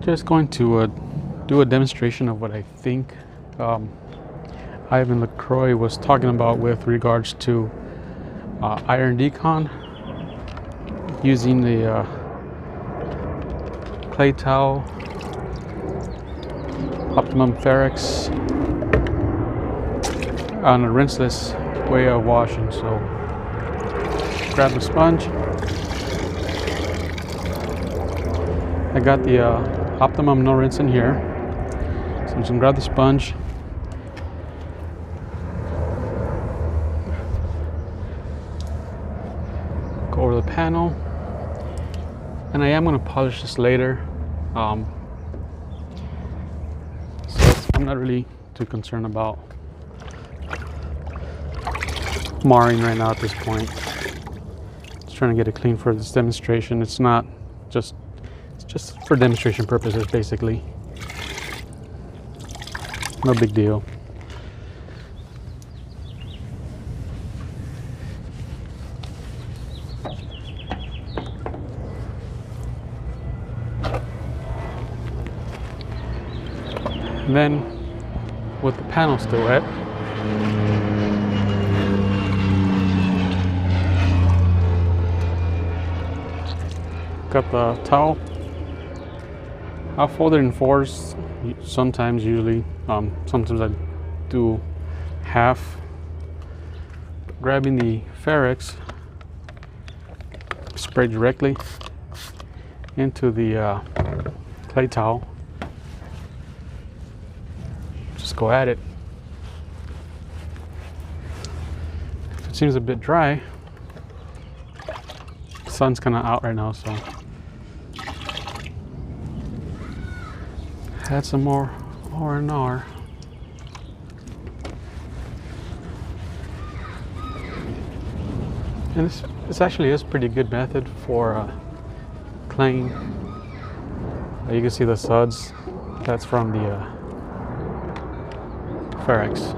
Just going to do a demonstration of what I think Yvan Lacroix was talking about with regards to iron decon using the clay towel, optimum ferrex on a rinseless way of washing. So grab the sponge. I got the optimum no rinse in here, so I'm just gonna grab the sponge, go over the panel, and I am going to polish this later, so I'm not really too concerned about marring right now at this point. Just trying to get it clean for this demonstration. It's not just, it's just for demonstration purposes basically. No big deal. And then, with the panel still wet, got the towel. I'll fold it in fours, sometimes, usually. Sometimes I do half. Grabbing the ferrex, spray directly into the clay towel. Just go at it. If it seems a bit dry, the sun's kind of out right now, so add some more R&R. And this actually is a pretty good method for claying. You can see the suds. That's from the ferrex.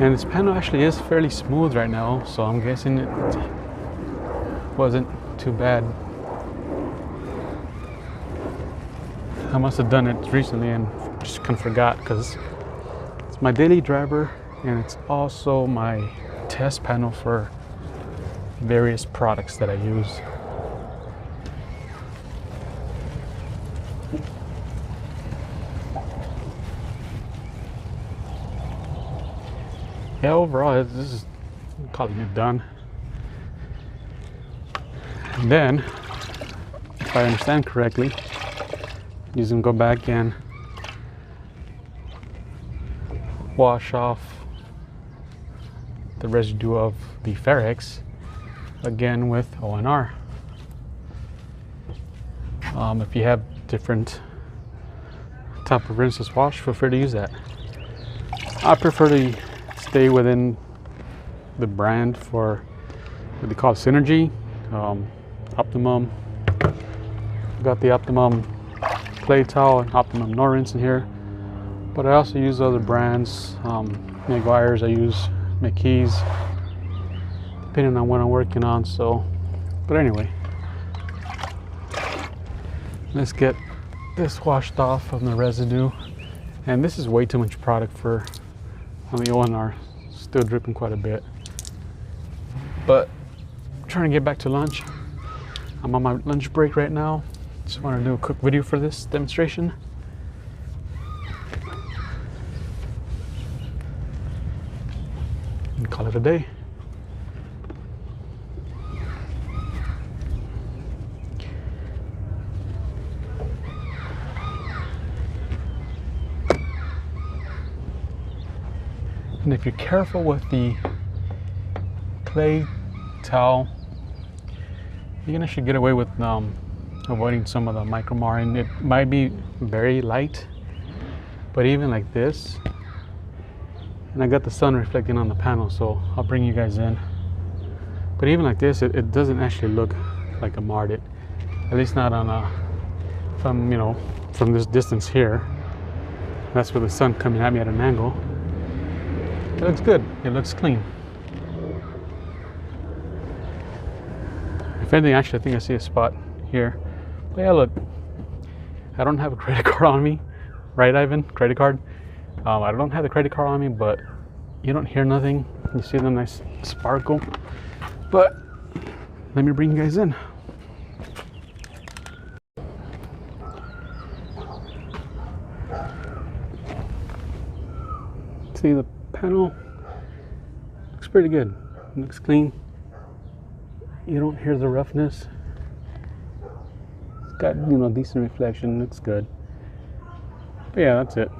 And this panel actually is fairly smooth right now, so I'm guessing it wasn't too bad. I must have done it recently and just kind of forgot, because it's my daily driver and it's also my test panel for various products that I use. Yeah, overall, this is calling it done. And then, if I understand correctly, you can go back and wash off the residue of the ferrex again with O&R. If you have different type of rinseless wash, feel free to use that. I prefer to stay within the brand for what they call Synergy, Optimum. Got the Optimum clay towel and Optimum no rinse in here, but I also use other brands. McGuire's, I use McKee's, depending on what I'm working on. So, but anyway, let's get this washed off of the residue. And this is way too much product for on the O&R. Still dripping quite a bit, but I'm trying to get back to lunch. I'm on my lunch break right now. Just want to do a quick video for this demonstration. And call it a day. And if you're careful with the clay towel, you can actually get away with avoiding some of the micro marring. It might be very light, but even like this, and I got the sun reflecting on the panel, so I'll bring you guys in. But even like this, it doesn't actually look like I marred it, at least not on a from this distance here. That's with the sun coming at me at an angle. It looks good. It looks clean. If anything, actually, I think I see a spot here. But yeah, look, I don't have a credit card on me, right, Ivan? Credit card. I don't have the credit card on me, but you don't hear nothing. You see the nice sparkle. But let me bring you guys in. See, the panel looks pretty good. It looks clean. You don't hear the roughness. It's got, you know, decent reflection. Looks good. But yeah, that's it.